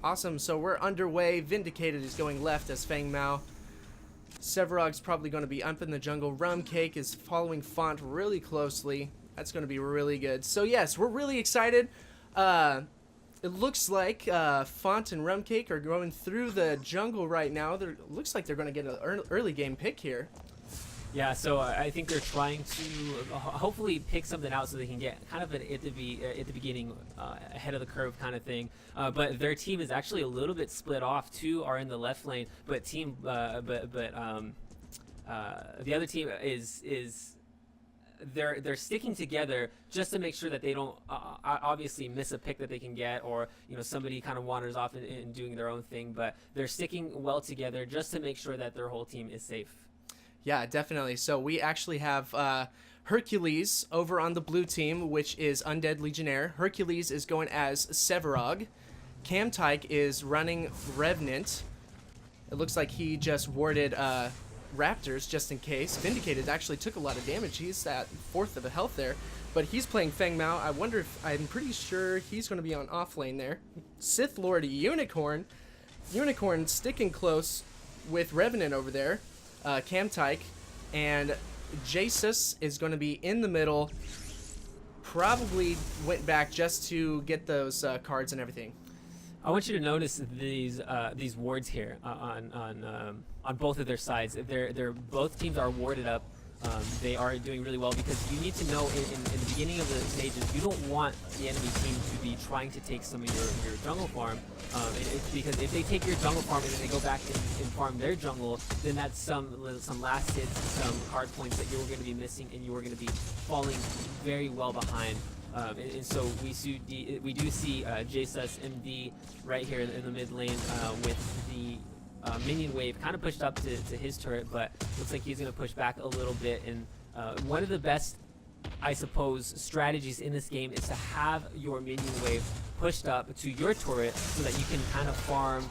Awesome, so we're underway. Vindicated is going left as Fang Mao. Severog's probably going to be up in the jungle. Rum Cake is following Font really closely. That's going to be really good. So yes, we're really excited. It looks like Font and Rum Cake are going through the jungle right now. It looks like they're going to get an early game pick here. Yeah, so I think they're trying to hopefully pick something out so they can get kind of at the beginning ahead of the curve kind of thing. But their team is actually a little bit split off. Two are in the left lane, but the other team is they're sticking together just to make sure that they don't obviously miss a pick that they can get, or somebody kind of wanders off and doing their own thing. But they're sticking well together just to make sure that their whole team is safe. Yeah, definitely. So we actually have Hercules over on the blue team, which is Undead Legionnaire. Hercules is going as Severog. Camtyke is running Revenant. It looks like he just warded Raptors just in case. Vindicated actually took a lot of damage. He's at 4th of the health there. But he's playing Fang Mao. I wonder if, I'm pretty sure he's going to be on off lane there. Sith Lord Unicorn. Unicorn sticking close with Revenant over there. Camtyke, and Jesus is going to be in the middle. Probably went back just to get those cards and everything. I want you to notice these wards here on both of their sides. They're both teams are warded up. They are doing really well because you need to know in the beginning of the stages, you don't want the enemy team to be trying to take some of your jungle farm. Because if they take your jungle farm and then they go back and farm their jungle, then that's some last hits, some hard points that you're going to be missing, and you're going to be falling very well behind. And so we do see Jesus MD right here in the mid lane with the minion wave kind of pushed up to his turret, but looks like he's going to push back a little bit. And one of the best, I suppose, strategies in this game is to have your minion wave pushed up to your turret so that you can kind of farm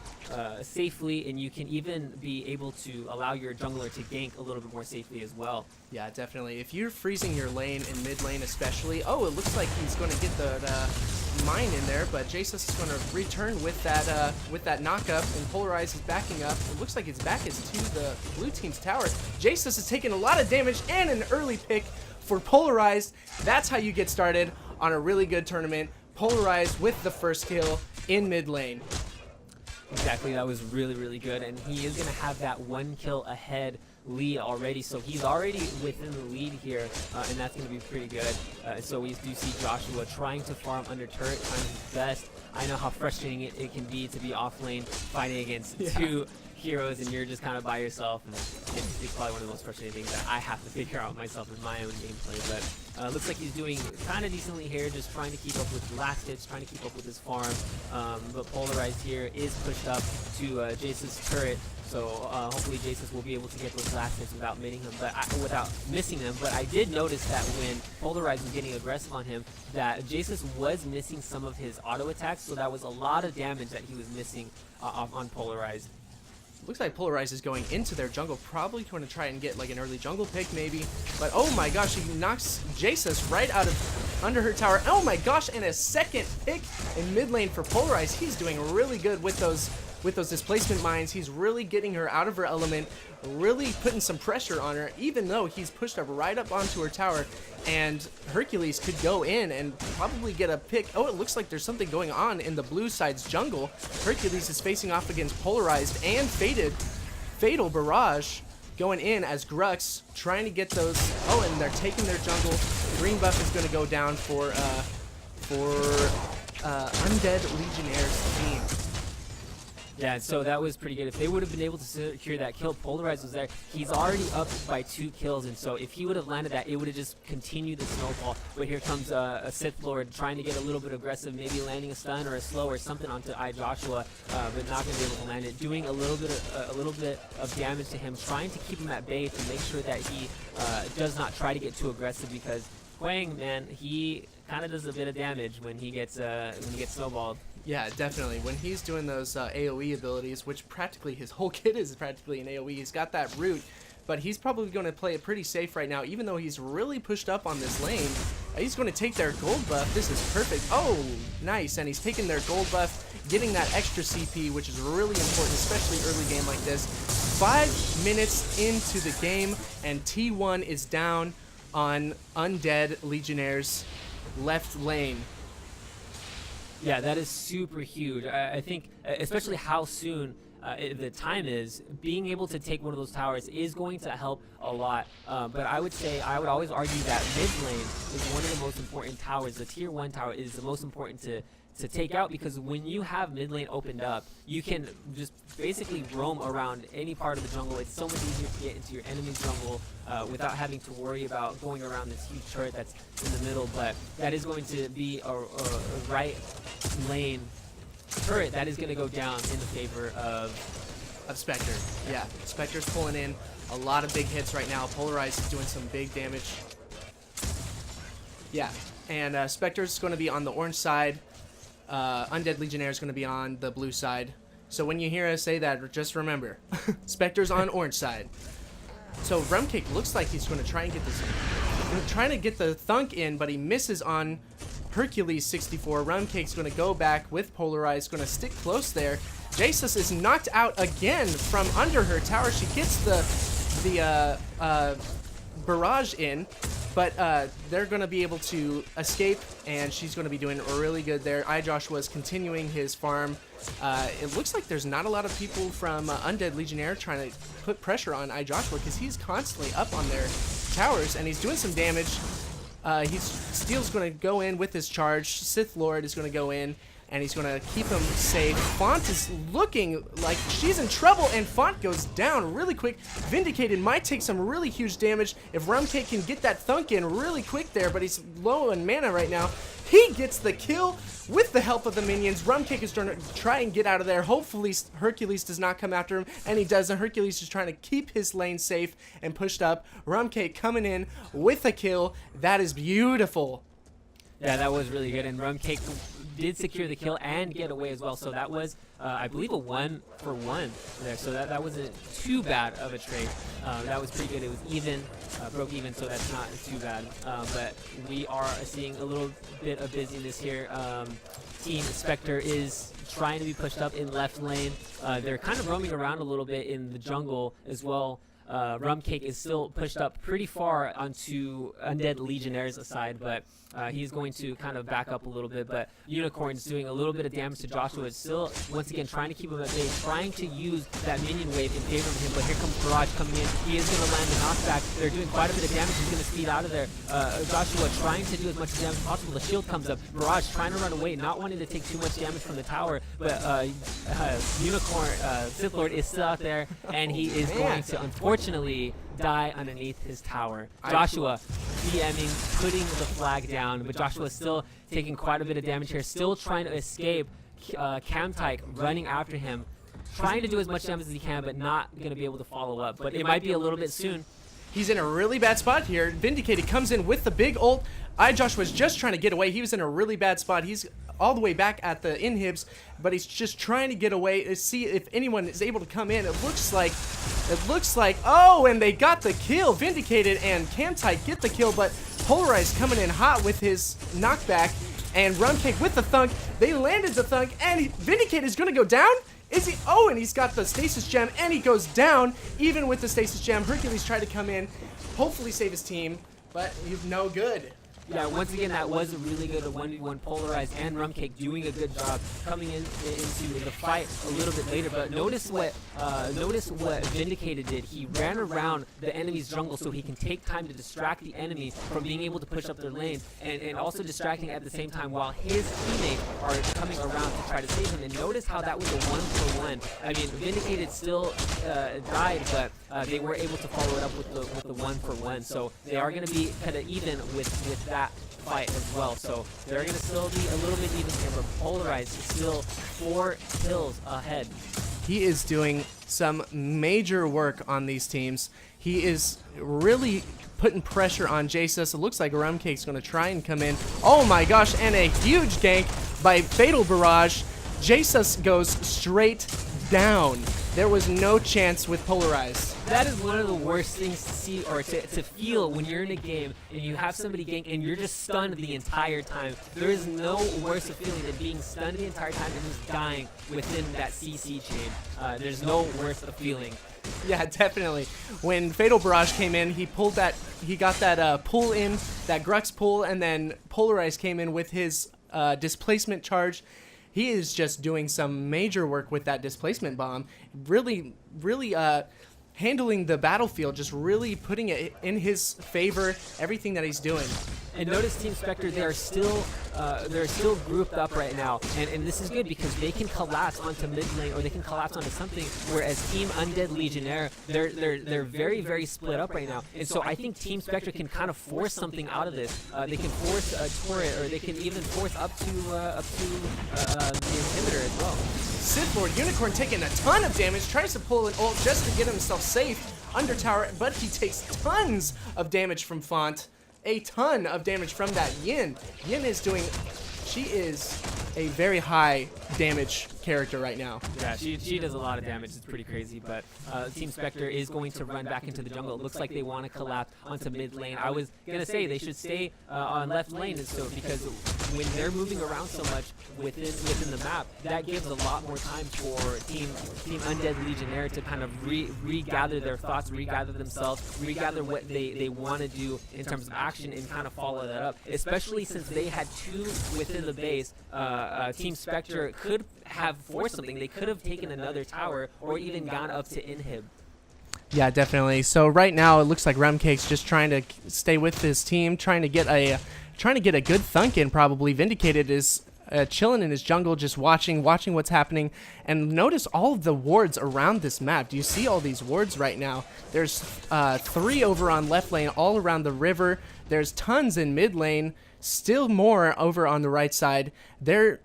safely, and you can even be able to allow your jungler to gank a little bit more safely as well. Yeah, definitely. If you're freezing your lane in mid lane especially, oh, it looks like he's going to get the mine in there, but Jesus is going to return with that knockup, and Polarize is backing up. It looks like his back is to the blue team's tower. Jesus is taking a lot of damage and an early pick for Polarized. That's how you get started on a really good tournament. Polarized with the first kill in mid lane. Exactly, that was really, really good, and he is going to have that 1 kill ahead lead already, so he's already within the lead here, and that's going to be pretty good. So we do see Joshua trying to farm under turret, trying his best. I know how frustrating it can be to be off lane fighting against two heroes, and you're just kind of by yourself, and it's probably one of the most frustrating things that I have to figure out myself in my own gameplay. But looks like he's doing kind of decently here, just trying to keep up with last hits, trying to keep up with his farm. But Polarized here is pushed up to Jace's turret, so hopefully Jace will be able to get those last hits without missing them. But I did notice that when Polarized was getting aggressive on him, that Jace was missing some of his auto attacks, so that was a lot of damage that he was missing on Polarized. Looks like Polarize is going into their jungle, probably going to try and get like an early jungle pick maybe. But oh my gosh, he knocks Jesus right out of under her tower. Oh my gosh, and a second pick in mid lane for Polarize. He's doing really good with those displacement mines. He's really getting her out of her element, really putting some pressure on her, even though he's pushed up right up onto her tower. And Hercules could go in and probably get a pick. Oh, it looks like there's something going on in the blue side's jungle. Hercules is facing off against Polarized and Fatal Barrage going in as Grux trying to get those. Oh, and they're taking their jungle. Green buff is going to go down for Undead Legionnaire's team. Yeah, so that was pretty good. If they would have been able to secure that kill, Polarize was there. He's already up by 2 kills, and so if he would have landed that, it would have just continued the snowball. But here comes a Sith Lord trying to get a little bit aggressive, maybe landing a stun or a slow or something onto Joshua, but not going to be able to land it. Doing a little bit of damage to him, trying to keep him at bay to make sure that he does not try to get too aggressive, because Huang, man, he kind of does a bit of damage when he gets snowballed. Yeah, definitely. When he's doing those AoE abilities, which practically his whole kit is practically an AoE, he's got that root, but he's probably going to play it pretty safe right now, even though he's really pushed up on this lane. He's going to take their gold buff. This is perfect. Oh, nice. And he's taking their gold buff, getting that extra CP, which is really important, especially early game like this. 5 minutes into the game, and T1 is down on Undead Legionnaire's left lane. Yeah, that is super huge. I think, especially how soon the time is, being able to take one of those towers is going to help a lot. But I would always argue that mid lane is one of the most important towers. The tier 1 tower is the most important to take out, because when you have mid lane opened up, you can just basically roam around any part of the jungle. It's so much easier to get into your enemy's jungle without having to worry about going around this huge turret that's in the middle. But that is going to be a right lane turret that is going to go down in the favor of Spectre. Yeah, Spectre's pulling in a lot of big hits right now. Polarize is doing some big damage. Yeah, and Spectre's going to be on the orange side. Undead Legionnaire is going to be on the blue side. So when you hear us say that, just remember, Spectre's on orange side. So Rumcake looks like he's going to try and get this, trying to get the thunk in, but he misses on Hercules 64. Rumcake's going to go back with Polarize, going to stick close there. Jesus is knocked out again from under her tower. She gets the barrage in, but they're going to be able to escape, and she's going to be doing really good there. iJoshua is continuing his farm. It looks like there's not a lot of people from Undead Legionnaire trying to put pressure on iJoshua, because he's constantly up on their towers, and he's doing some damage. Steel's going to go in with his charge. Sith Lord is going to go in, and he's going to keep him safe. Font is looking like she's in trouble, and Font goes down really quick. Vindicated might take some really huge damage if Rumcake can get that thunk in really quick there, but he's low on mana right now. He gets the kill with the help of the minions. Rumcake is trying to try and get out of there. Hopefully Hercules does not come after him, and he doesn't. Hercules is trying to keep his lane safe and pushed up. Rumcake coming in with a kill. That is beautiful. Yeah, that was really good, and Rumcake did secure the kill and get away as well. So that was, I believe, a 1-for-1 there. So that wasn't too bad of a trade. That was pretty good. It was even, broke even, so that's not too bad. But we are seeing a little bit of busyness here. Team Spectre is trying to be pushed up in left lane. They're kind of roaming around a little bit in the jungle as well. Rumcake is still pushed up pretty far onto Undead Legionnaire's side, but he's going to kind of back up a little bit. But Unicorn's doing a little bit of damage to Joshua. It's still, once again, trying to keep him at bay, trying to use that minion wave in favor of him. But here comes Barrage coming in. He is going to land the knockback. They're doing quite a bit of damage. He's going to speed out of there. Joshua trying to do as much damage as possible. The shield comes up. Barrage trying to run away, not wanting to take too much damage from the tower. But Unicorn, Sith Lord, is still out there, and he is going to, unfortunately, die underneath his tower. Joshua DMing, putting the flag down, but Joshua is still taking quite a bit of damage here, still trying to escape. Camtyke running after him, trying to do as much damage as he can, but not going to be able to follow up. But it might be a little bit soon. He's in a really bad spot here. Vindicated comes in with the big ult. iJosh was just trying to get away. He was in a really bad spot. He's all the way back at the inhibs, but he's just trying to get away to see if anyone is able to come in. It looks like, oh, and they got the kill. Vindicated and Camtyke get the kill, but Polarize coming in hot with his knockback, and Rumcake with the thunk. They landed the thunk, and Vindicated is going to go down. Is he? Oh, and he's got the stasis gem, and he goes down even with the stasis gem. Hercules tried to come in, hopefully save his team, but he's no good. Yeah, once again, that was a really good 1v1. Polarized and Rumcake doing a good job coming into the fight a little bit later. But notice what Vindicated did. He ran around the enemy's jungle so he can take time to distract the enemy from being able to push up their lane, and also distracting at the same time while his teammates are coming around to try to save him. And notice how that was a 1-for-1. I mean, Vindicated still died, but they were able to follow it up with the 1-for-1. So they are going to be kind of even with that fight as well. So they're going to still be a little bit even here, but Polarized is still 4 kills ahead. He is doing some major work on these teams. He is really putting pressure on Jesus. It looks like Rumcake's going to try and come in. Oh my gosh, and a huge gank by Fatal Barrage. Jesus goes straight down. there was no chance with Polarized. That is one of the worst things to see or to feel when you're in a game and you have somebody gank and you're just stunned the entire time. There is no worse feeling than being stunned the entire time and just dying within that CC chain. There's no worse feeling. Yeah, definitely. When Fatal Barrage came in, he got that pull in, that Grux pull, and then Polarize came in with his displacement charge. He is just doing some major work with that displacement bomb. Really handling the battlefield, just really putting it in his favor, everything that he's doing. And notice Team Spectre, they're still grouped up right now, and this is good because they can collapse onto mid lane or they can collapse onto something. Whereas Team Undead Legionnaire, they're very split up right now, and so I think Team Spectre can kind of force something out of this. They can force a turret, or they can even force up to the inhibitor as well. Sith Lord Unicorn taking a ton of damage, tries to pull an ult just to get himself safe under tower, but he takes tons of damage from Font. A ton of damage from that Yin. Yin is doing, she is a very high damage character right now. Yeah, she does a lot of damage. It's pretty crazy, but Team Spectre is going to run back into the jungle. It looks like they want to collapse onto mid lane. I was going to say they should stay on left lane, and so because when they're moving around so much within the map, that gives a lot more time for Team Undead Legionnaire to kind of regather their thoughts, regather themselves, regather what they want to do in terms of action, and kind of follow that up. Especially since they had two within the base, Team Spectre could have forced something. They could have taken another tower or even gone up to inhib. Yeah, definitely. So right now it looks like Rumcake's just trying to stay with his team, trying to get a good thunk in. Probably Vindicated is chilling in his jungle, just watching what's happening. And notice all of the wards around this map. Do you see all these wards right now? There's 3 over on left lane, all around the river. There's tons in mid lane. Still more over on the right side. Their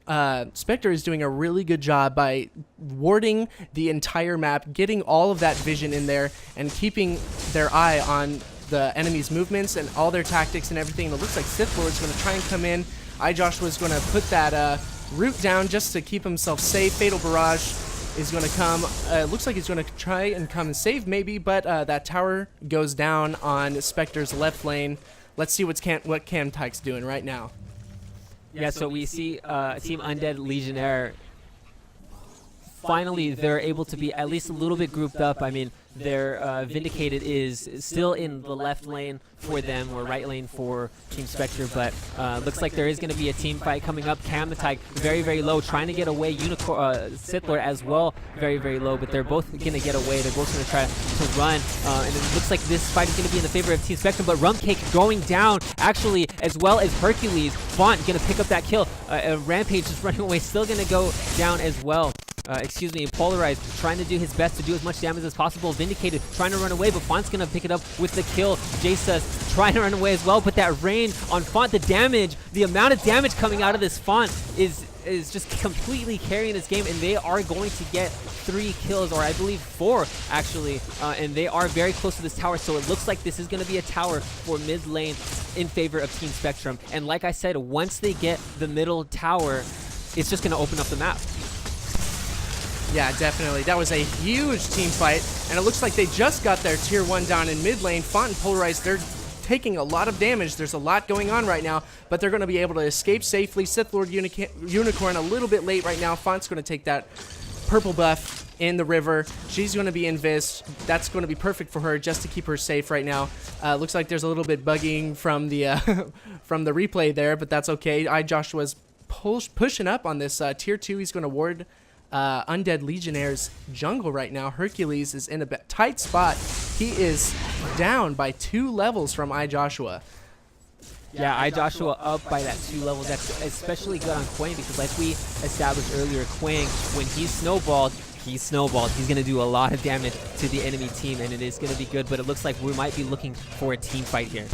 Spectre is doing a really good job by warding the entire map, getting all of that vision in there, and keeping their eye on the enemy's movements and all their tactics and everything. It looks like Sith Lord's going to try and come in. iJoshua's going to put that root down just to keep himself safe. Fatal Barrage is going to come. Looks like he's going to try and come and save maybe, but that tower goes down on Spectre's left lane. Let's see what Camtyke's doing right now. Yeah, so we see Team Undead Legionnaire. Finally, they're able to be at least a little bit grouped up. I mean, their Vindicated is still in the left lane for them, or right lane for Team Spectre, but looks like there is going to be a team fight coming up. Camtyke very low, trying to get away. Sith Lord as well, very low, but they're both going to get away. They're both going to try to run, and it looks like this fight is going to be in the favor of Team Spectre, but Rumcake going down, actually, as well as Hercules. Font going to pick up that kill. Rampage is running away, still going to go down as well. Polarized trying to do his best to do as much damage as possible. Vindicated trying to run away, but Font's gonna pick it up with the kill. Jesus trying to run away as well, but that rain on Font, the amount of damage coming out of this Font is just completely carrying this game, and they are going to get 3 kills, or I believe 4 actually, and they are very close to this tower, so it looks like this is going to be a tower for mid lane in favor of Team Spectrum. And like I said, once they get the middle tower, it's just going to open up the map. Yeah, definitely. That was a huge team fight, and it looks like they just got their tier 1 down in mid lane. Font and Polarized, they're taking a lot of damage. There's a lot going on right now, but they're going to be able to escape safely. Sith Lord Unicorn a little bit late right now. Font's going to take that purple buff in the river. She's going to be invis. That's going to be perfect for her just to keep her safe right now. Looks like there's a little bit bugging from the from the replay there, but that's okay. iJoshua's pushing up on this tier 2. He's going to ward Undead Legionnaire's jungle right now. Hercules is in a tight spot. He is down by 2 levels from iJoshua. Yeah, iJoshua up by that 2 levels. That's especially good on Quang, because like we established earlier, Quang, when he's snowballed. He's going to do a lot of damage to the enemy team, and it is going to be good, but it looks like we might be looking for a team fight here.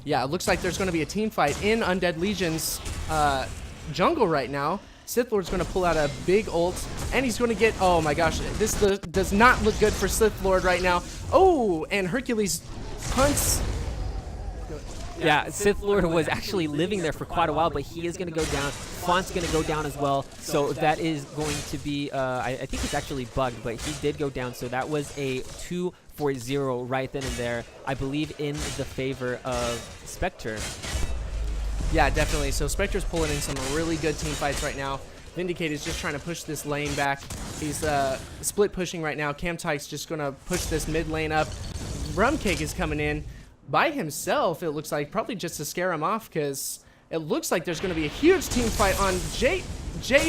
Yeah, it looks like there's going to be a team fight in Undead Legion's jungle right now. Sith Lord's going to pull out a big ult, and he's going to get, oh my gosh, this does not look good for Sith Lord right now. Oh, and Hercules punts. Yeah, Sith Lord was actually living there for quite a while, but he is going to go down Font's going to go down as well. So that is going to be, I think it's actually bugged, but he did go down. So that was a 2-for-0 right then and there, I believe, in the favor of Spectre. Yeah, definitely. So Spectre's pulling in some really good team fights right now. Vindicate is just trying to push this lane back. He's split pushing right now. Camtyke's just going to push this mid lane up. Rumcake is coming in by himself, it looks like, probably just to scare him off, because it looks like there's going to be a huge team fight on Jay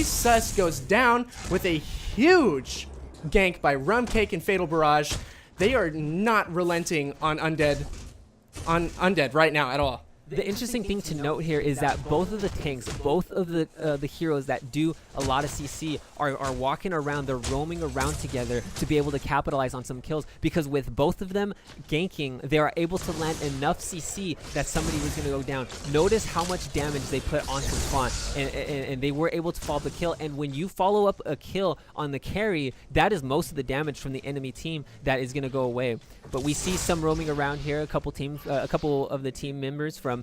Sus goes down with a huge gank by Rumcake and Fatal Barrage. They are not relenting on Undead right now at all. The interesting thing to note here is that both of the tanks, both of the heroes that do a lot of CC are walking around, they're roaming around together to be able to capitalize on some kills, because with both of them ganking, they are able to land enough CC that somebody was going to go down. Notice how much damage they put onto Font, and they were able to follow up the kill, and when you follow up a kill on the carry, that is most of the damage from the enemy team that is going to go away. But we see some roaming around here, a couple of the team members from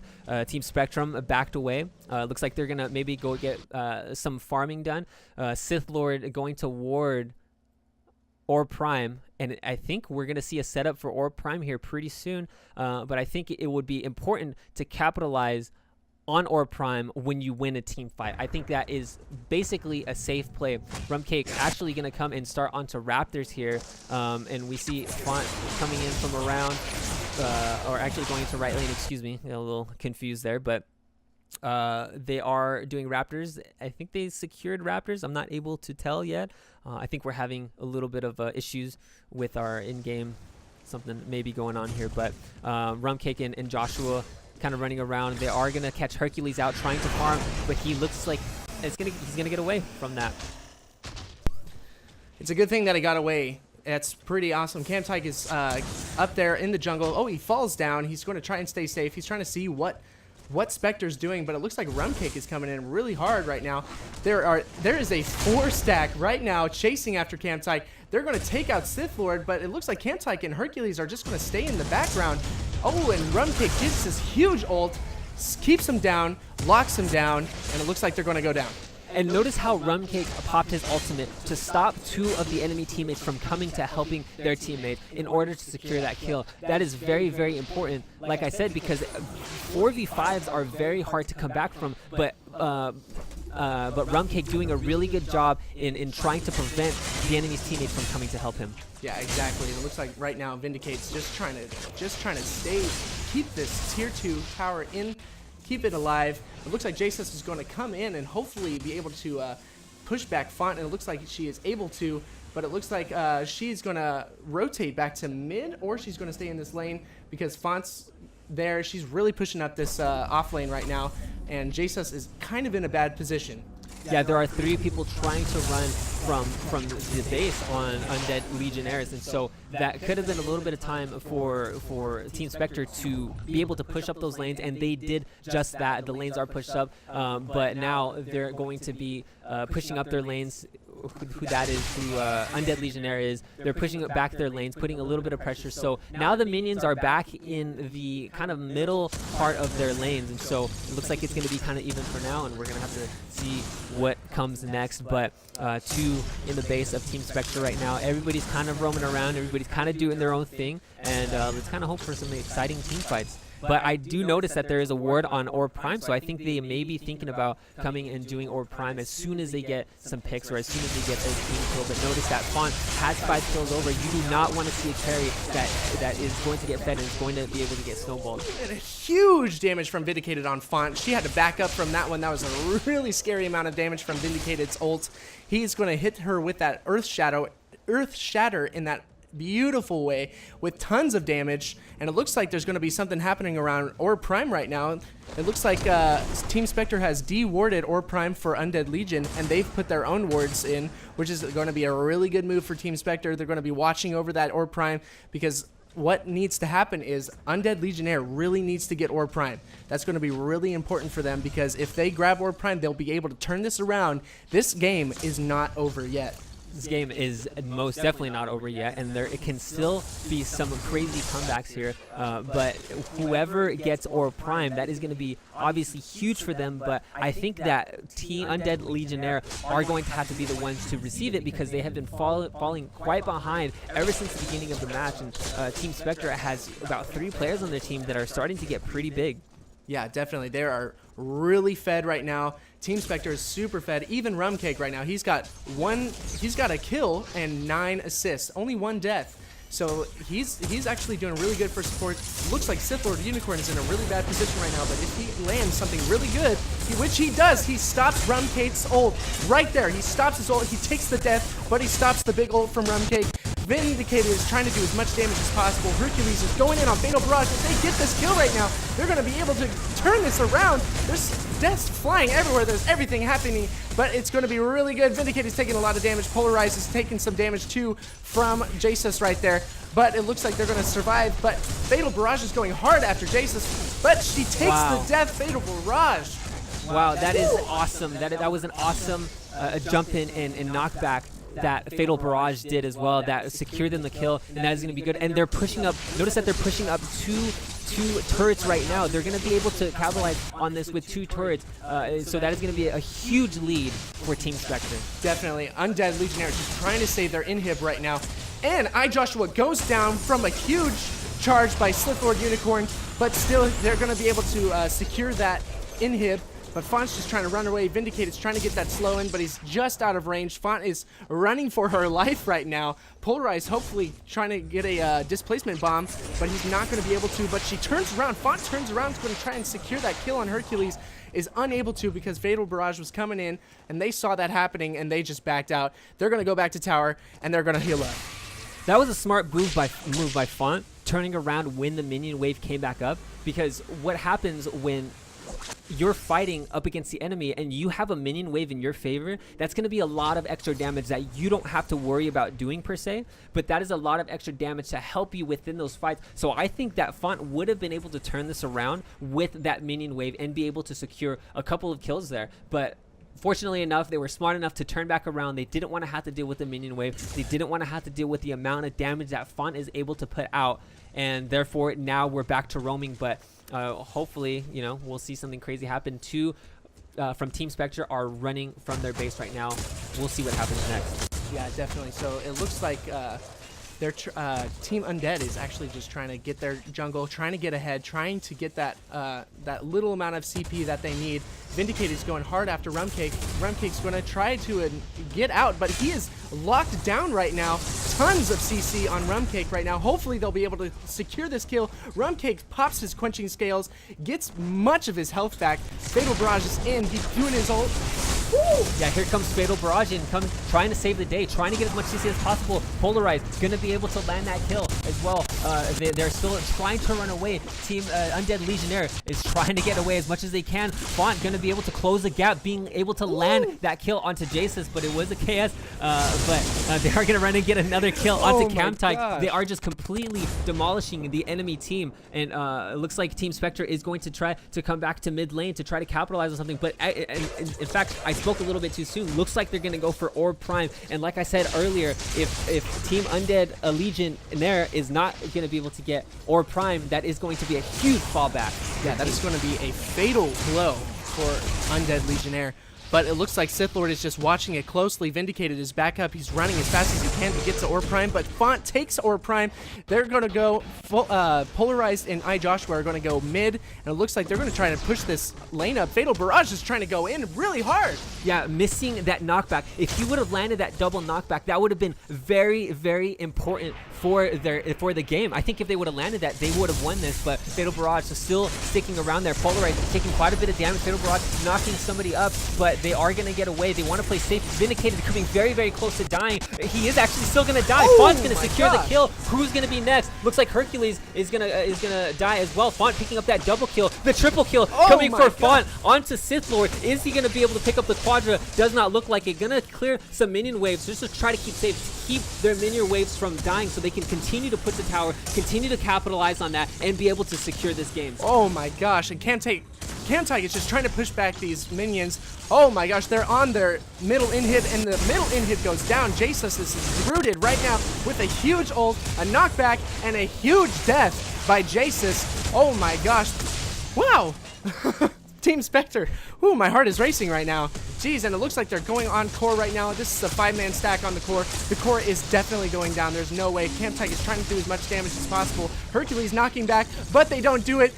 Team Spectrum backed away. Looks like they're gonna maybe go get some farming done. Sith Lord going to ward Orb Prime, and I think we're gonna see a setup for Orb Prime here pretty soon. But I think it would be important to capitalize on Orb Prime when you win a team fight. I think that is basically a safe play. Rumcake actually going to come and start onto Raptors here, and we see Font coming in from around, or actually going to right lane, excuse me, a little confused there, but they are doing Raptors. I think they secured Raptors. I'm not able to tell yet. I think we're having a little bit of issues with our in-game, something maybe going on here, but Rumcake and Joshua kind of running around. They are going to catch Hercules out trying to farm, but he looks like he's going to get away from that. It's a good thing that he got away. That's pretty awesome. Camtyke is up there in the jungle. Oh, he falls down. He's going to try and stay safe. He's trying to see what Spectre's doing, but it looks like Rumcake is coming in really hard right now. There is a 4-stack right now chasing after Camtyke. They're going to take out Sith Lord, but it looks like Camtyke and Hercules are just going to stay in the background. Oh, and Rumcake gives this huge ult, keeps him down, locks him down, and it looks like they're going to go down. And notice how Rumcake popped his ultimate to stop 2 of the enemy teammates from coming to helping their teammate in order to secure that kill. That is very, very important, like I said, because 4v5s are very hard to come back from, but Rumcake doing a really good job in trying to prevent the enemy's teammates from coming to help him. Yeah, exactly. And it looks like right now Vindicate's just trying to keep this tier 2 tower in, keep it alive. It looks like Jesus is going to come in and hopefully be able to push back Font, and it looks like she is able to, but it looks like she's going to rotate back to mid, or she's going to stay in this lane because Font's there. She's really pushing up this off lane right now, and Jesus is kind of in a bad position. Yeah, there are 3 people trying to run from the base on Undead Legionnaires, and so that could have been a little bit of time for Team Spectre to be able to push up those lanes, and they did just that. The lanes are pushed up, but now they're going to be pushing up their lanes. Who that is, who Undead Legionnaire is. They're pushing back their lanes, putting a little bit of pressure. So now the minions are back in the kind of middle part of their lanes, and so it looks like it's going to be kind of even for now, and we're going to have to see what comes next. But 2 in the base of Team Spectre right now. Everybody's kind of roaming around. Everybody's kind of doing their own thing, and let's kind of hope for some exciting team fights. But I do notice that there is a ward on Orb Prime, so I think they may be thinking about coming and doing Orb Prime as soon as they get some picks, or as soon as they get their team kill. But notice that Font has 5 kills over. You do not want to see a carry that is going to get fed and is going to be able to get snowballed. And a huge damage from Vindicated on Font. She had to back up from that one. That was a really scary amount of damage from Vindicated's ult. He's going to hit her with that Earth Shatter in that beautiful way with tons of damage, and it looks like there's going to be something happening around Orb Prime right now. It looks like Team Spectre has de-warded Orb Prime for Undead Legion, and they've put their own wards in, which is going to be a really good move for Team Spectre. They're going to be watching over that Orb Prime, because what needs to happen is Undead Legionnaire really needs to get Orb Prime. That's going to be really important for them, because if they grab Orb Prime, they'll be able to turn this around. This game is not over yet. this game is most definitely not over yet, and it can still be some crazy comebacks here. But whoever gets Orb Prime, that is going to be obviously huge for them. But I think that Team Undead Legionnaire are going to have to be the ones to receive it, because they have been falling quite behind ever since the beginning of the match. And Team Spectre has about 3 players on their team that are starting to get pretty big. Yeah, definitely. They are really fed right now. Team Spectre is super fed. Even Rumcake right now, he's got a kill and 9 assists, only 1 death. So he's actually doing really good for support. Looks like Sith Lord Unicorn is in a really bad position right now, but if he lands something really good, which he does, he stops Rumcake's ult right there. He stops his ult, he takes the death, but he stops the big ult from Rumcake. Vindicator is trying to do as much damage as possible. Hercules is going in on Fatal Barrage. If they get this kill right now, they're going to be able to turn this around. There's deaths flying everywhere. There's everything happening, but it's going to be really good. Vindicator is taking a lot of damage. Polarize is taking some damage too from Jasus right there, but it looks like they're going to survive. But Fatal Barrage is going hard after Jasus, but she takes the death. Fatal Barrage. Wow, that is awesome. That was an awesome jump in and knockback that Fatal Barrage did as well, that secured them the kill, and that is going to be good. And they're pushing up, notice that they're pushing up two turrets right now. They're going to be able to capitalize on this with 2 turrets, so that is going to be a huge lead for Team Spectre. Definitely. Undead Legionnaire just trying to save their inhib right now. And iJoshua goes down from a huge charge by Sith Lord Unicorn, but still they're going to be able to secure that inhib. But Font's just trying to run away. Vindicated's trying to get that slow in, but he's just out of range. Font is running for her life right now. Polarize hopefully trying to get a displacement bomb, but he's not going to be able to. But she turns around. Font turns around, going to try and secure that kill on Hercules. Is unable to because Fatal Barrage was coming in, and they saw that happening, and they just backed out. They're going to go back to tower, and they're going to heal up. That was a smart move by Font, turning around when the minion wave came back up, because what happens when you're fighting up against the enemy and you have a minion wave in your favor, that's going to be a lot of extra damage that you don't have to worry about doing per se, but that is a lot of extra damage to help you within those fights. So I think that Font would have been able to turn this around with that minion wave and be able to secure a couple of kills there. But fortunately enough, they were smart enough to turn back around. They didn't want to have to deal with the minion wave. They didn't want to have to deal with the amount of damage that Font is able to put out, and therefore now we're back to roaming. But hopefully, you know, we'll see something crazy happen. 2 from Team Spectre are running from their base right now. We'll see what happens next. Yeah, definitely. So it looks like their Team Undead is actually just trying to get their jungle, trying to get ahead, trying to get that that little amount of CP that they need. Vindicated is going hard after Rumcake. Rumcake's going to try to get out, but he is locked down right now. Tons of CC on Rumcake right now. Hopefully they'll be able to secure this kill. Rumcake pops his quenching scales, gets much of his health back. Fatal Barrage is in. He's doing his ult. Woo! Yeah, here comes Fatal Barrage and trying to save the day, trying to get as much CC as possible. Polarize, going to be able to land that kill as well. They're still trying to run away. Team Undead Legionnaire is trying to get away as much as they can. Font going to be able to close the gap, being able to land that kill onto Jasus, but it was a KS. But they are going to run and get another kill onto Camtike. They are just completely demolishing the enemy team, and it looks like Team Spectre is going to try to come back to mid lane to try to capitalize on something. But in fact, I spoke a little bit too soon. Looks like they're going to go for Orb Prime, and like I said earlier, if Team Undead Legionnaire is not going to be able to get Orb Prime, that is going to be a huge fallback. Yeah, that is going to be a fatal blow for Undead Legionnaire. But it looks like Sith Lord is just watching it closely. Vindicated is back up. He's running as fast as he can to get to Orb Prime, but Font takes Orb Prime. They're going to go Polarized and iJoshua are going to go mid, and it looks like they're going to try to push this lane up. Fatal Barrage is trying to go in really hard. Yeah, missing that knockback. If you would have landed that double knockback, that would have been very, very important for the game. I think if they would have landed that, they would have won this, but Fatal Barrage is still sticking around there. Polarized is taking quite a bit of damage. Fatal Barrage knocking somebody up, but they are going to get away. They want to play safe. Vindicated coming very, very close to dying. He is actually still going to die. Font's going to secure the kill. Who's going to be next? Looks like Hercules is gonna die as well. Font picking up that double kill. The triple kill coming for Font onto Sith Lord. Is he going to be able to pick up the Quadra? Does not look like it. Going to clear some minion waves just to try to keep safe, keep their minion waves from dying so they can continue to put the tower, continue to capitalize on that, and be able to secure this game. Oh my gosh, and Camtake Camtike is just trying to push back these minions. Oh my gosh, they're on their middle in-hit, and the middle in-hit goes down. Jesus is rooted right now with a huge ult, a knockback, and a huge death by Jesus. Oh my gosh. Wow. Team Spectre. Ooh, my heart is racing right now. Jeez, and it looks like they're going on core right now. This is a 5-man stack on the core. The core is definitely going down. There's no way. Camtike is trying to do as much damage as possible. Hercules knocking back, but they don't do it.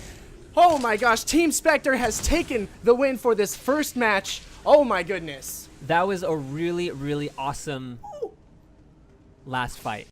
Oh my gosh, Team Spectre has taken the win for this first match. Oh my goodness. That was a really, really awesome last fight.